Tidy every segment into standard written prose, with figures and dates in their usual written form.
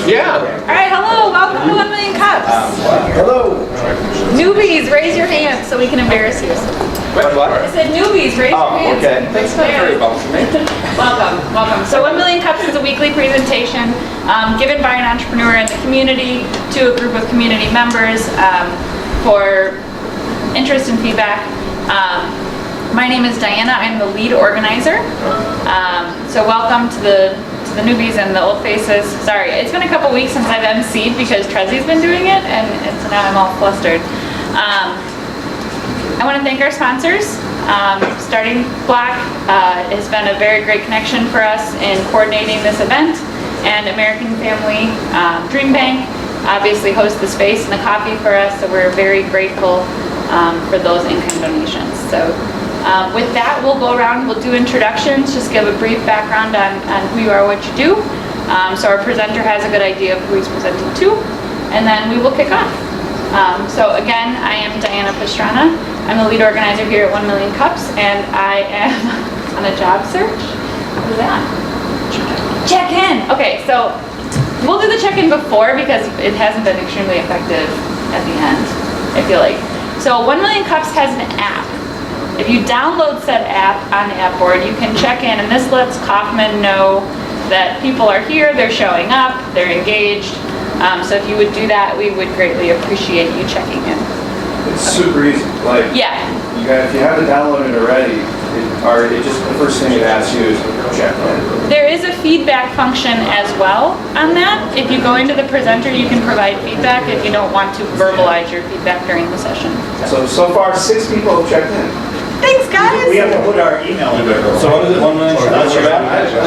Yeah. All right, hello, welcome to 1 Million Cups. Hello. Newbies, raise your hand so we can embarrass you. What? I said newbies, raise your hands. okay. That's not very welcome. Welcome. So 1 Million Cups is a weekly presentation given by an entrepreneur in the community to a group of community members for interest and feedback. My name is Diana. I'm the lead organizer. So welcome to the newbies and the old faces. Sorry, it's been a couple weeks since I've emceed because Trezi's been doing it, and so now I'm all flustered. I want to thank our sponsors. Starting Block has been a very great connection for us in coordinating this event, and American Family Dream Bank obviously hosts the space and the coffee for us, so we're very grateful for those in-kind donations. So with that, we'll go around, we'll do introductions, just give a brief background on who you are, what you do. So our presenter has a good idea of who he's presenting to, and then we will kick off. So again, I am Diana Pastrana. I'm the lead organizer here at 1 Million Cups, and I am on a job search. What is that? Check-in. Okay, so we'll do the check-in before because it hasn't been extremely effective at the end, I feel like. So 1 Million Cups has an app. If you download said app on the app board, you can check in, and this lets Kaufman know that people are here, they're showing up, they're engaged. So if you would do that, we would greatly appreciate you checking in. It's super easy. Like, Yeah. if you haven't downloaded it already, it just the first thing it asks you is check in. There is a feedback function as well on that. If you go into the presenter, you can provide feedback if you don't want to verbalize your feedback during the session. So far, 6 people have checked in. Thanks, guys. We have to put our email in there. So what is it? 1 million? I'm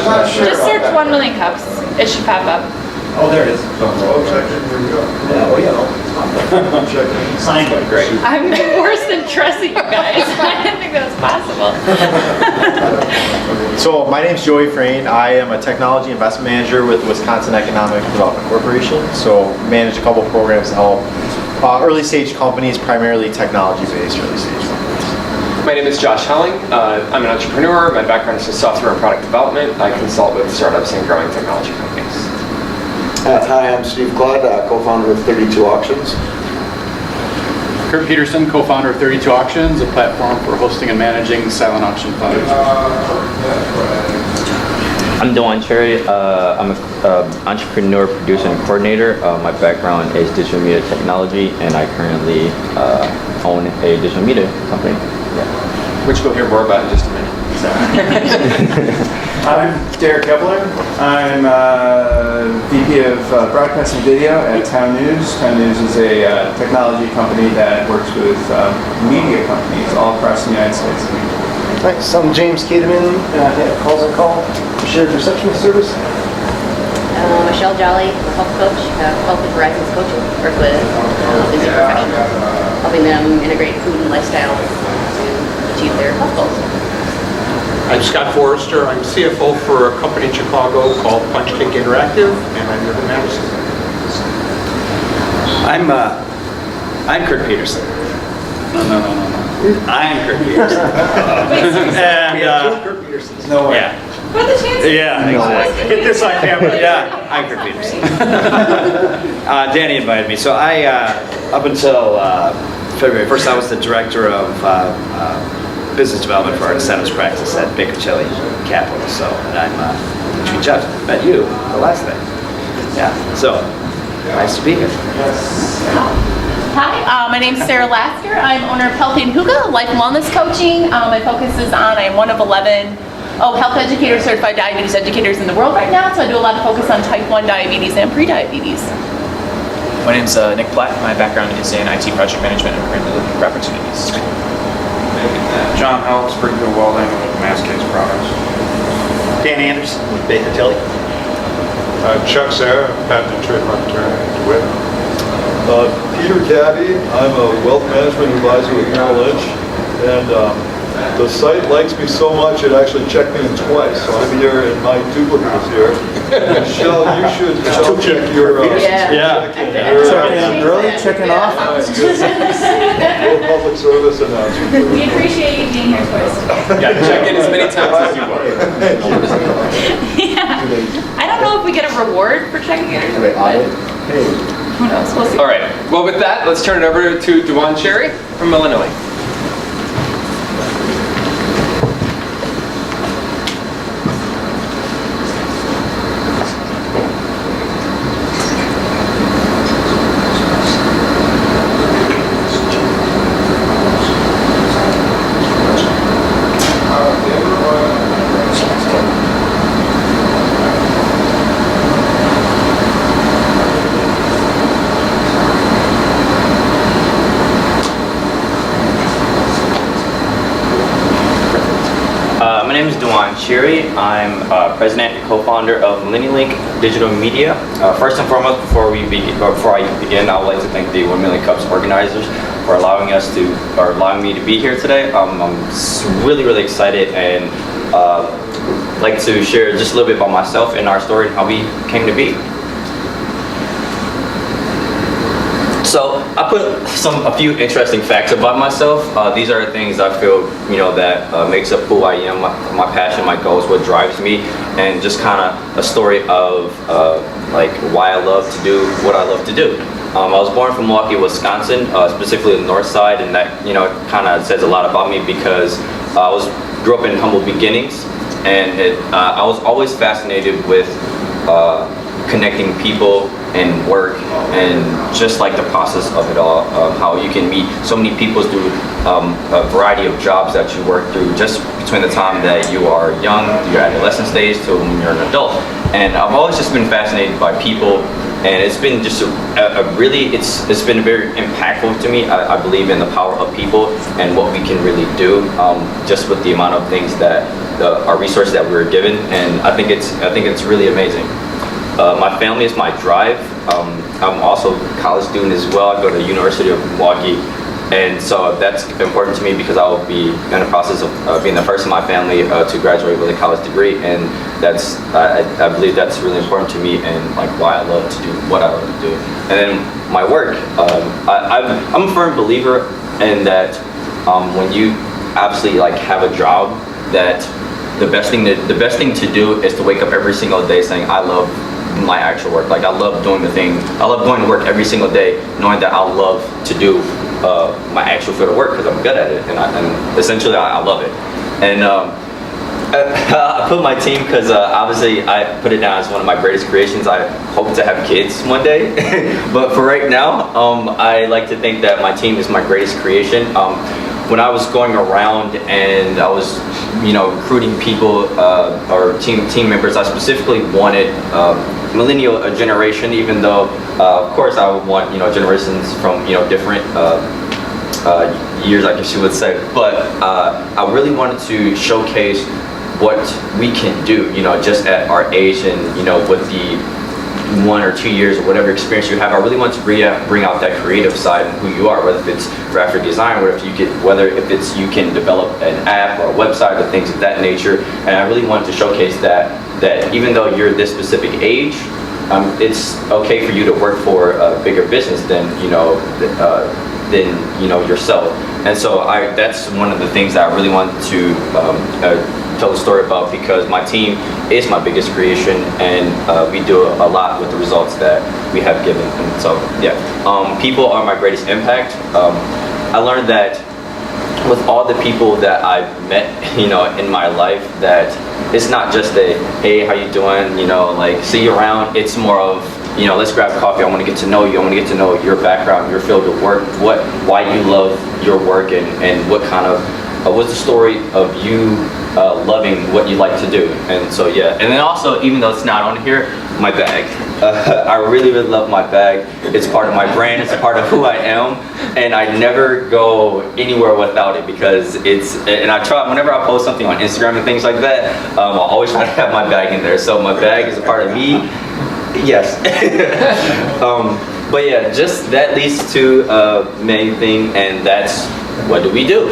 not sure. Just search 1 Million Cups. It should pop up. Oh, there it is. Yeah, well, yeah. Signed up, great. I'm worse than Tressie, you guys. I didn't think that was possible. So my name is Joey Frayne. I am a technology investment manager with Wisconsin Economic Development Corporation. So manage a couple of programs to help early stage companies, primarily technology based early stage companies. My name is Josh Helling. I'm an entrepreneur. My background is in software and product development. I consult with startups and growing technology companies. Hi, I'm Steve Claude, co-founder of 32 Auctions. Kurt Peterson, co-founder of 32 Auctions, a platform for hosting and managing silent auction funds. I'm Dewan Cherry. I'm an entrepreneur, producer, and coordinator. My background is digital media technology, and I currently own a digital media company. Yeah. Which we'll hear more about in just a minute. I'm Derek Kevler. I'm VP of Broadcast and Video at Town News. Town News is a technology company that works with media companies all across the United States. Thanks. I'm James Cademan, Calls and Call, shared reception service. Michelle Jolly, health coach, Health with Horizons Coaching, work with busy professionals, helping them integrate food and lifestyle to achieve their health goals. I'm Scott Forrester. I'm CFO for a company in Chicago called Punch Kick Interactive, and I'm here in Madison. I'm Kurt Peterson. No. I'm Kurt Peterson. And Kurt Peterson. No way. yeah. What are the chances? Yeah, exactly. Get this on camera. Yeah, I'm Kurt Peterson. Danny invited me. So I, up until February 1st, I was the director of business development for our incentives practice at Baker Tilly Capital. So, and I'm between jobs. Met you the last thing. Yeah. So, nice to be here. Hi, my name is Sarah Lasker. I'm owner of Healthy and Huga, life and wellness coaching. My focus is on, I'm one of 11 health educator certified diabetes educators in the world right now. So I do a lot of focus on type 1 diabetes and pre-diabetes. My name is Nick Platt. My background is in IT project management and currently looking for opportunities. John Howell, Springfield Welding with Mass Case Products. Dan Anderson with Baker Tilly. Chuck Sarah, patent and trademark attorney at DeWitt. Peter Cabby, I'm a wealth management advisor with Merrill Lynch, and the site likes me so much it actually checked me in twice, so I'm here and my duplicate is here. Michelle, you should check your Check-in early, checking off. Little public service announcement. We appreciate you being here twice. Yeah, check in as many times as you want. Yeah. educators. Have they audit? Hey. Who knows? We'll see. All right. Well, with that, let's turn it over to Dawuan Cherry from MilleniLink. My name is Dawuan Cherry. I'm president and co-founder of MilleniLink Digital Media. First and foremost, before I begin, I would like to thank the 1 Million Cups organizers for allowing me to be here today. I'm really excited and like to share just a little bit about myself and our story and how we came to be. So I put a few interesting facts about myself. These are things I feel, that makes up who I am, my passion, my goals, what drives me, and just kind of a story of like why I love to do what I love to do. I was born from Milwaukee, Wisconsin, specifically the north side, and that kind of says a lot about me because I grew up in humble beginnings, and I was always fascinated with connecting people and work and just like the process of it all, how you can meet so many people through a variety of jobs that you work through just between the time that you are young, your adolescent stage, to when you're an adult. And I've always just been fascinated by people, and it's been just it's been very impactful to me. I believe in the power of people and what we can really do just with the amount of things that our resources that we were given, and I think it's really amazing. My family is my drive. I'm also a college student as well. I go to the University of Milwaukee, and so that's important to me because I will be in the process of being the first in my family to graduate with a college degree, and I believe that's really important to me and like why I love to do what I love to do. And then my work, I'm a firm believer in that when you obviously like have a job, that the best thing to do is to wake up every single day saying I love my actual work. Like I love doing the thing. I love going to work every single day, knowing that I love to do my actual field of work because I'm good at it, and essentially I love it. And I put my team because obviously I put it down as one of my greatest creations. I hope to have kids one day, but for right now, I like to think that my team is my greatest creation. When I was going around and I was, recruiting people or team members, I specifically wanted millennial generation, even though, of course, I would want, generations from, different years, I guess you would say. But I really wanted to showcase what we can do, just at our age and, with the 1 or 2 years or whatever experience you have. I really want to bring out that creative side and who you are, whether it's graphic design, whether if you can develop an app or a website or things of that nature. And I really wanted to showcase that even though you're this specific age, it's okay for you to work for a bigger business than yourself. And so that's one of the things that I really wanted to tell the story about, because my team is my biggest creation, and we do a lot with the results that we have given. And so people are my greatest impact. I learned that with all the people that I've met, in my life, that it's not just a, hey, how you doing, like see you around. It's more of, let's grab coffee. I want to get to know you. I want to get to know your background, your field of work, why you love your work, and what kind of, what's the story of you loving what you like to do. And so and then also, even though it's not on here, my bag. I really love my bag. It's part of my brand. It's a part of who I am, and I never go anywhere without it, because and I try, whenever I post something on Instagram and things like that, I'll always try to have my bag in there. So my bag is a part of me. Yes. But yeah, just that leads to main thing, and that's what do we do?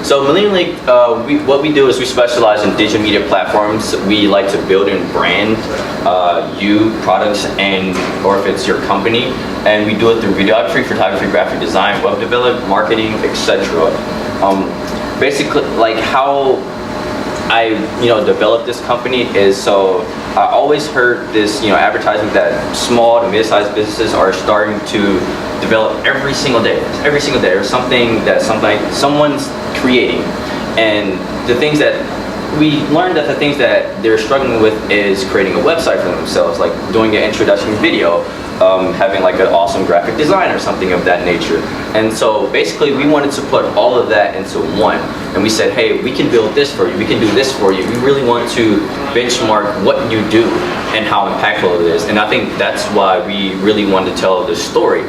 So MilleniLink, what we do is we specialize in digital media platforms. We like to build and brand products, or if it's your company, and we do it through videography, photography, graphic design, web development, marketing, etc. Basically, like how I developed this company is so I always heard this advertisement that small to mid-sized businesses are starting to develop every single day. There's something that someone's creating, and the things that we learned that the things that they're struggling with is creating a website for themselves, like doing an introduction video, having like an awesome graphic design or something of that nature. And so basically we wanted to put all of that into one. And we said, hey, we can build this for you, we can do this for you. We really want to benchmark what you do and how impactful it is. And I think that's why we really wanted to tell the story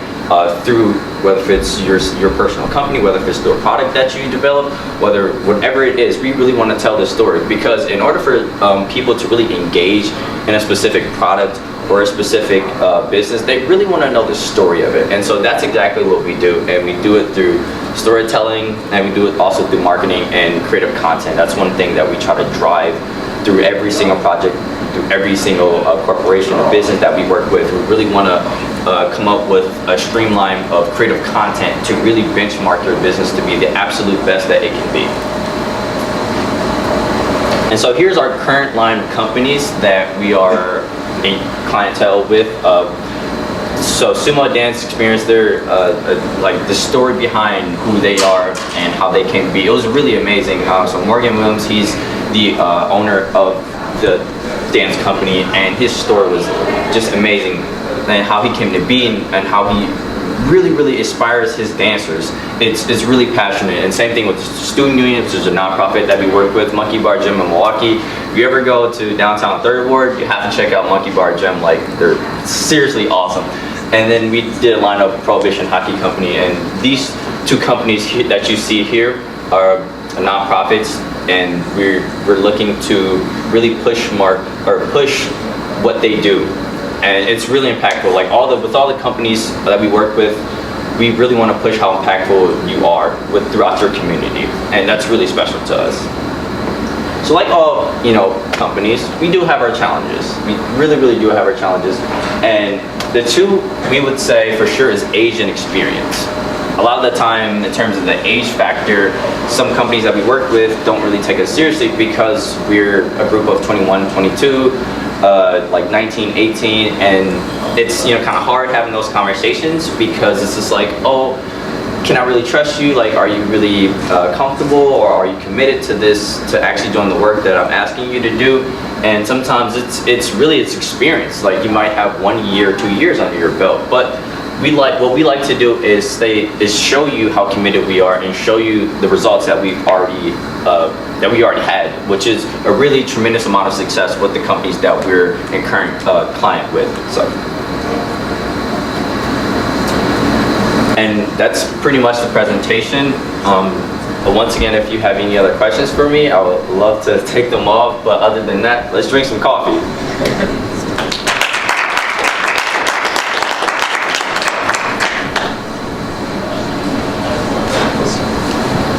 through, whether it's your personal company, whether it's the product that you develop, whatever it is, we really want to tell this story. Because in order for people to really engage in a specific product or a specific business, they really want to know the story of it. And so that's exactly what we do. And we do it through storytelling, and we do it also through marketing and creative content. That's one thing that we try to drive through every single project, through every single corporation or business that we work with. We really want to come up with a streamline of creative content to really benchmark your business to be the absolute best that it can be. And so here's our current line of companies that we are in clientele with. So Sumo Dance Experience, they're like the story behind who they are and how they came to be. It was really amazing. So Morgan Williams, he's the owner of the dance company, and his story was just amazing, and how he came to be and how he really inspires his dancers. It's really passionate. And same thing with Student Union, which is a nonprofit that we work with, Monkey Bar Gym in Milwaukee. If you ever go to downtown 3rd Ward, you have to check out Monkey Bar Gym. Like, they're seriously awesome. And then we did a line of Prohibition Hockey Company, and these two companies that you see here are nonprofits, and we're looking to really push what they do. And it's really impactful. Like with all the companies that we work with, we really want to push how impactful you are throughout your community, and that's really special to us. So like all companies, we do have our challenges. We really do have our challenges, and the two we would say for sure is age and experience. A lot of the time, in terms of the age factor, some companies that we work with don't really take us seriously because we're a group of 21, 22, like 19, 18, and it's kind of hard having those conversations because it's just like, oh, can I really trust you? Like, are you really comfortable, or are you committed to this, to actually doing the work that I'm asking you to do? And sometimes it's really experience. Like, you might have 1 year, 2 years under your belt, but what we like to do is show you how committed we are and show you the results that we already had, which is a really tremendous amount of success with the companies that we're in current client with. So, and that's pretty much the presentation. But once again, if you have any other questions for me, I would love to take them off. But other than that, let's drink some coffee.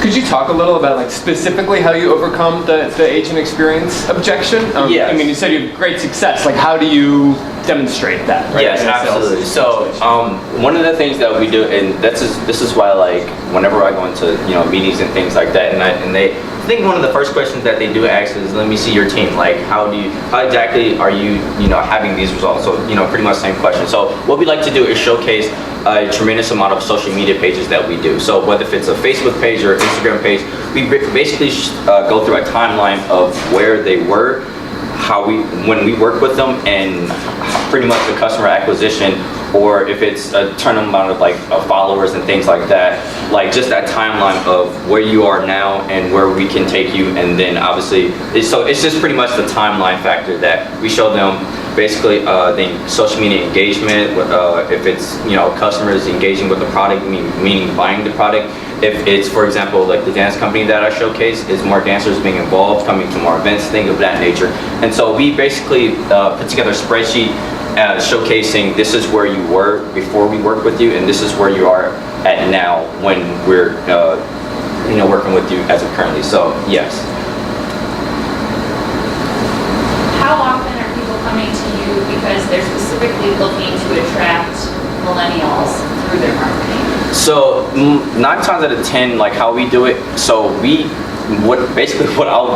Could you talk a little about, like, specifically how you overcome the age and experience objection? Yes. I mean, you said you have great success. Like, how do you demonstrate that? Right? Yes, absolutely. So one of the things that we do, and this is why, like, whenever I go into meetings and things like that, I think one of the first questions that they do ask is, let me see your team. Like, how exactly are you having these results? So pretty much the same question. So what we like to do is showcase a tremendous amount of social media pages that we do. So whether if it's a Facebook page or Instagram page, we basically go through a timeline of where they were, when we work with them, and pretty much the customer acquisition, or if it's a certain amount of followers and things like that, like just that timeline of where you are now and where we can take you. And then obviously, it's just pretty much the timeline factor that we show them. Basically, the social media engagement, if it's customers engaging with the product, meaning buying the product. If it's, for example, like the dance company that I showcase, is more dancers being involved, coming to more events, things of that nature. And so we basically put together a spreadsheet showcasing this is where you were before we worked with you, and this is where you are at now when we're working with you as of currently. So yes. How often are people coming to you because they're specifically looking to attract millennials through their marketing? So 9 times out of 10, like how we do it, so we what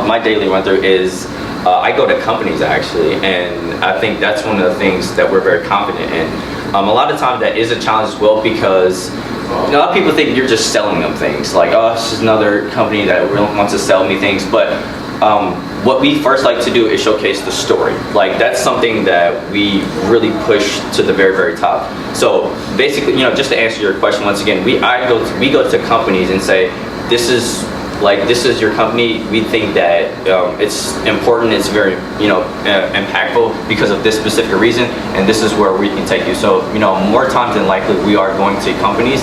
my daily run through is I go to companies actually, and I think that's one of the things that we're very confident in. A lot of times that is a challenge as well, because a lot of people think you're just selling them things, like, oh, it's just another company that really wants to sell me things. But what we first like to do is showcase the story. Like, that's something that we really push to the very, very top. So basically, just to answer your question once again, we go to companies and say, this is your company. We think that it's important, it's very impactful because of this specific reason, and this is where we can take you. So more times than likely we are going to companies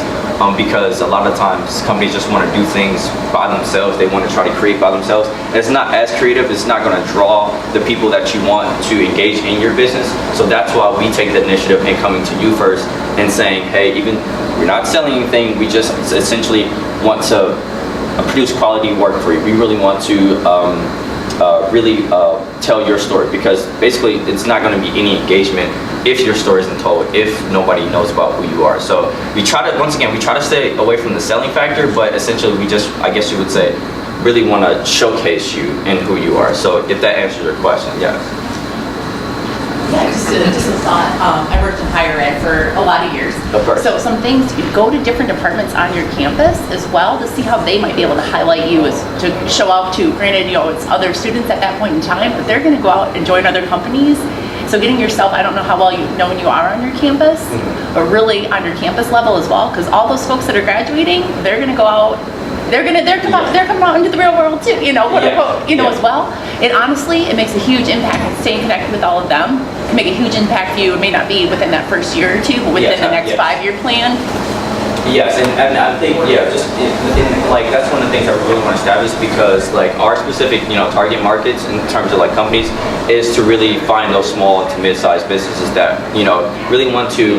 because a lot of times companies just want to do things by themselves. They want to try to create by themselves. And it's not as creative. It's not going to draw the people that you want to engage in your business. So that's why we take the initiative in coming to you first and saying, hey, even we're not selling anything. We just essentially want to produce quality work for you. We really want to really tell your story, because basically it's not going to be any engagement if your story isn't told, if nobody knows about who you are. So we try to stay away from the selling factor, but essentially we just, I guess you would say, really want to showcase you and who you are. So if that answers your question, yeah. Yeah, just a thought. I worked in higher ed for a lot of years. Of course. So some things, you go to different departments on your campus as well to see how they might be able to highlight you, as to show out to. Granted, it's other students at that point in time, but they're going to go out and join other companies. So getting yourself, I don't know how well known you are on your campus, but really on your campus level as well, because all those folks that are graduating, they're going to go out. They're coming out into the real world too, quote unquote, as well. And honestly, it makes a huge impact. Staying connected with all of them can make a huge impact for you. It may not be within that first year or two, but within the next 5-year plan. Yes, and I think, that's one of the things I really want to establish, because our specific, target markets in terms of companies is to really find those small to mid-sized businesses that, really want to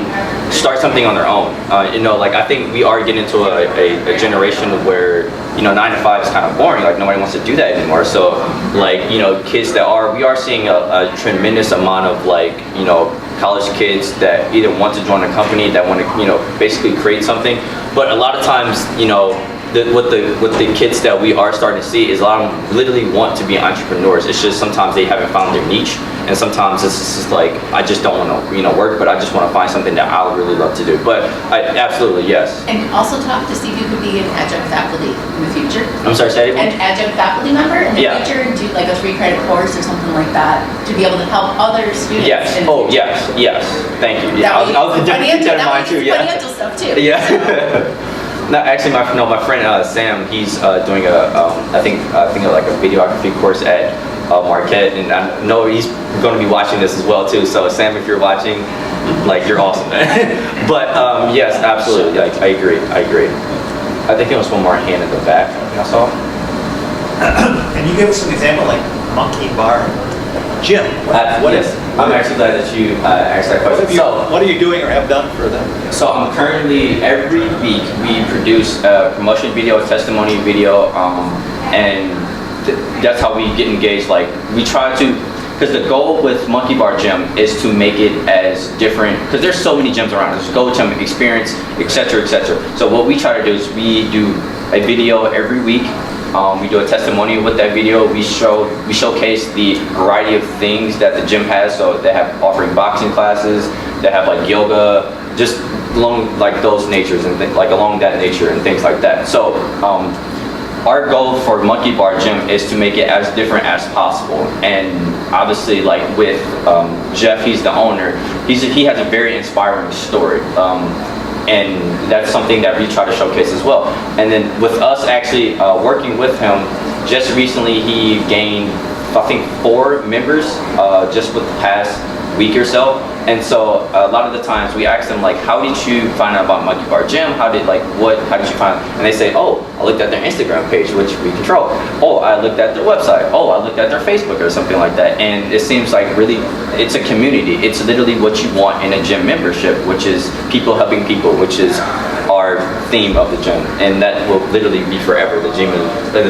start something on their own. I think we are getting into a generation where, 9 to 5 is kind of boring. Nobody wants to do that anymore. So, kids we are seeing a tremendous amount of college kids that either want to join a company, that want to basically create something. But a lot of times what the kids that we are starting to see is a lot of them literally want to be entrepreneurs. It's just sometimes they haven't found their niche, and sometimes it's just I just don't want to work, but I just want to find something that I would really love to do. But absolutely, yes. And also talk to see if you could be an adjunct faculty in the future. I'm sorry, say it again? An adjunct faculty member in the future, and do a 3-credit course or something like that to be able to help other students. Yes. Yes. Thank you. Yeah, I was definitely keep that in mind too. Yeah. Financial stuff too. Yeah. No, actually, my friend Sam, he's doing I think like a videography course at Marquette, and I know he's going to be watching this as well too. So Sam, if you're watching, you're awesome. But yes, absolutely, I agree. I think there was one more hand in the back I saw. Can you give us an example, Monkey Bar Gym? Yes, I'm actually glad that you asked that question. What are you doing or have done for them? So I'm currently, every week we produce a promotion video, a testimony video, and that's how we get engaged. We try to, because the goal with Monkey Bar Gym is to make it as different, because there's so many gyms around. There's Go Gym, Experience, etc., etc. So what we try to do is we do a video every week. We do a testimonial with that video. We showcase the variety of things that the gym has. So they have offering boxing classes. They have yoga, just along those natures and along that nature and things like that. So our goal for Monkey Bar Gym is to make it as different as possible. And obviously, with Jeff, he's the owner. He has a very inspiring story. And that's something that we try to showcase as well. And then with us actually working with him, just recently he gained, I think, 4 members just with the past week or so. And so a lot of the times we ask them how did you find out about Monkey Bar Gym? How did you find? And they say, oh, I looked at their Instagram page, which we control. Oh, I looked at their website. Oh, I looked at their Facebook or something like that. And it seems really, it's a community. It's literally what you want in a gym membership, which is people helping people, which is our theme of the gym. And that will literally be forever. The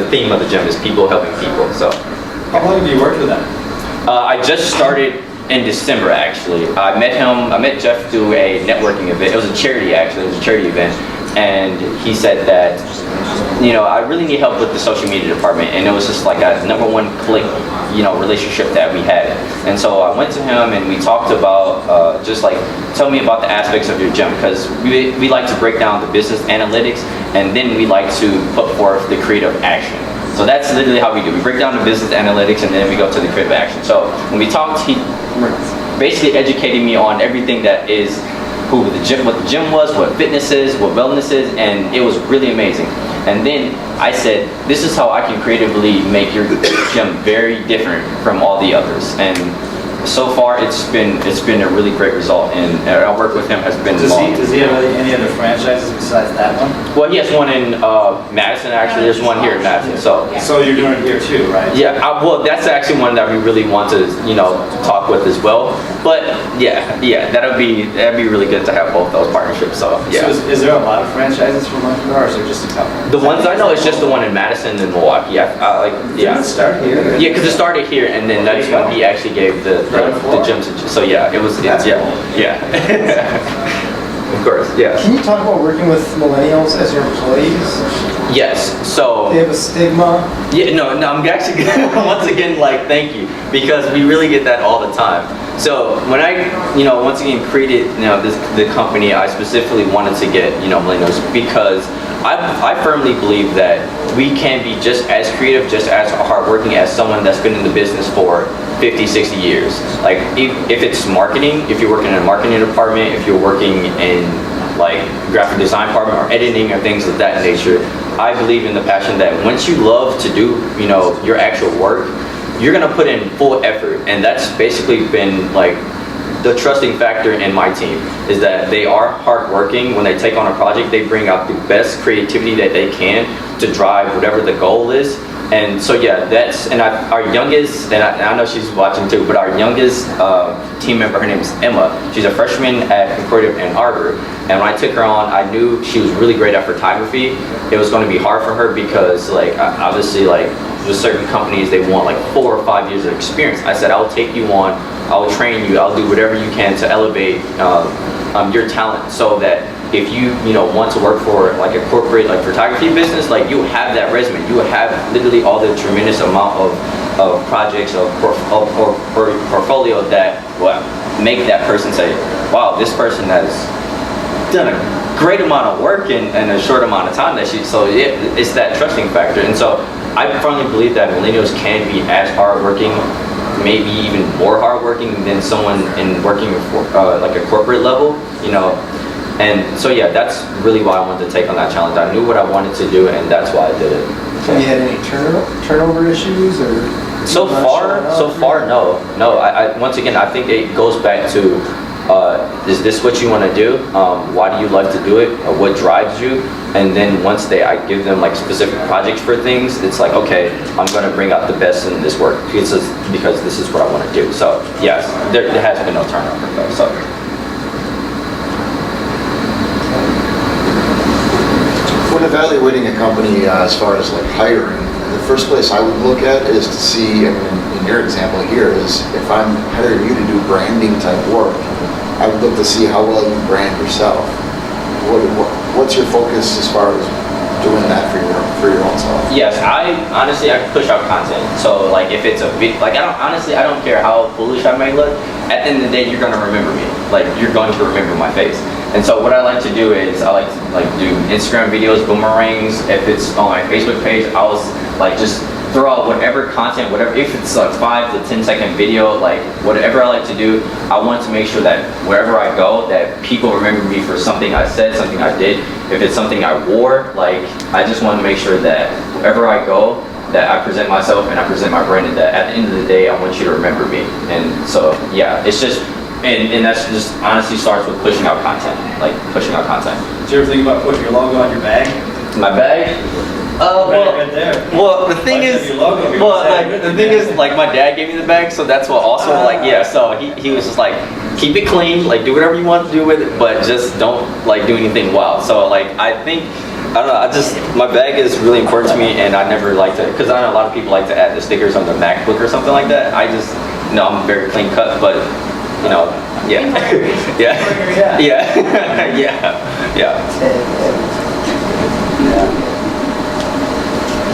theme of the gym is people helping people. So, how long have you worked with them? I just started in December, actually. I met Jeff through a networking event. It was a charity, actually. It was a charity event. And he said that I really need help with the social media department, and it was just like a #1 click, relationship that we had. And so I went to him and we talked about just like, tell me about the aspects of your gym, because we like to break down the business analytics, and then we like to put forth the creative action. So that's literally how we do. We break down the business analytics and then we go to the creative action. So when we talked, he basically educated me on everything that is what the gym was, what fitness is, what wellness is, and it was really amazing. And then I said, this is how I can creatively make your gym very different from all the others. And so far, it's been a really great result, and our work with him has been long. Does he have any other franchises besides that one? Well, he has one in Madison, actually. There's one here in Madison. So you're doing it here too, right? Yeah, well, that's actually one that we really want to, talk with as well. But yeah, that'd be really good to have both those partnerships. So yeah. So is there a lot of franchises for Monkey Bar, or is there just a couple? The ones I know is just the one in Madison and Milwaukee. Did it start here? Yeah, because it started here, and then that's when he actually gave the gym to. So yeah, it was. Yeah. Of course, yeah. Can you talk about working with millennials as your employees? Yes. So they have a stigma. Yeah. No. I'm actually once again thank you, because we really get that all the time. So when I once again created the company, I specifically wanted to get millennials, because I firmly believe that we can be just as creative, just as hardworking as someone that's been in the business for 50, 60 years. Like if it's marketing, if you're working in a marketing department, if you're working in graphic design department or editing or things of that nature, I believe in the passion that once you love to do your actual work, you're gonna put in full effort. And that's basically been the trusting factor in my team, is that they are hardworking. When they take on a project, they bring out the best creativity that they can to drive whatever the goal is. And so yeah, our youngest, and I know she's watching too, but our youngest team member, her name is Emma. She's a freshman at Concordia in Ann Arbor. And when I took her on, I knew she was really great at photography. It was going to be hard for her because obviously with certain companies, they want 4 or 5 years of experience. I said, I'll take you on, I'll train you, I'll do whatever you can to elevate your talent, so that if you want to work for a corporate photography business, you have that resume, you have literally all the tremendous amount of projects or portfolio that make that person say, wow, this person has done a great amount of work in a short amount of time it's that trusting factor. And so I firmly believe that millennials can be as hardworking, maybe even more hardworking than someone in working a corporate level, And so yeah, that's really why I wanted to take on that challenge. I knew what I wanted to do, and that's why I did it. Have you had any turnover issues, or? So far, no. I once again, I think it goes back to, is this what you want to do? Why do you love to do it? What drives you? And then once I give them specific projects for things, it's okay, I'm going to bring out the best in this work because this is what I want to do. So yes, there has been no turnover though. So. When evaluating a company as far as hiring, the first place I would look at is to see, in your example here, is if I'm hiring you to do branding type work, I would look to see how well you brand yourself. What's your focus as far as doing that for your own self? Yes, I push out content. So if it's a big, I don't care how foolish I may look. At the end of the day, you're gonna remember me. You're going to remember my face. And so what I like to do is I like to do Instagram videos, boomerangs. If it's on my Facebook page, I'll just throw out whatever content, if it's 5 to 10 second video, whatever I like to do. I want to make sure that wherever I go, that people remember me for something I said, something I did. If it's something I wore, I just want to make sure that wherever I go, that I present myself and I present my brand, and that at the end of the day, I want you to remember me. And so yeah, it's just. And that's just honestly starts with pushing out content, pushing out content. Did you ever think about putting your logo on your bag? My bag? Right there. Well, the thing is, my dad gave me the bag, so that's what also, so he was just keep it clean, do whatever you want to do with it, but just don't, do anything wild. So, I think, I don't know, my bag is really important to me, and I never like to, because I know a lot of people like to add the stickers on their MacBook or something like that. I'm very clean cut, but, yeah.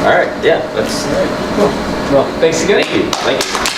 All right, yeah, that's. Well, thanks again. Thank you.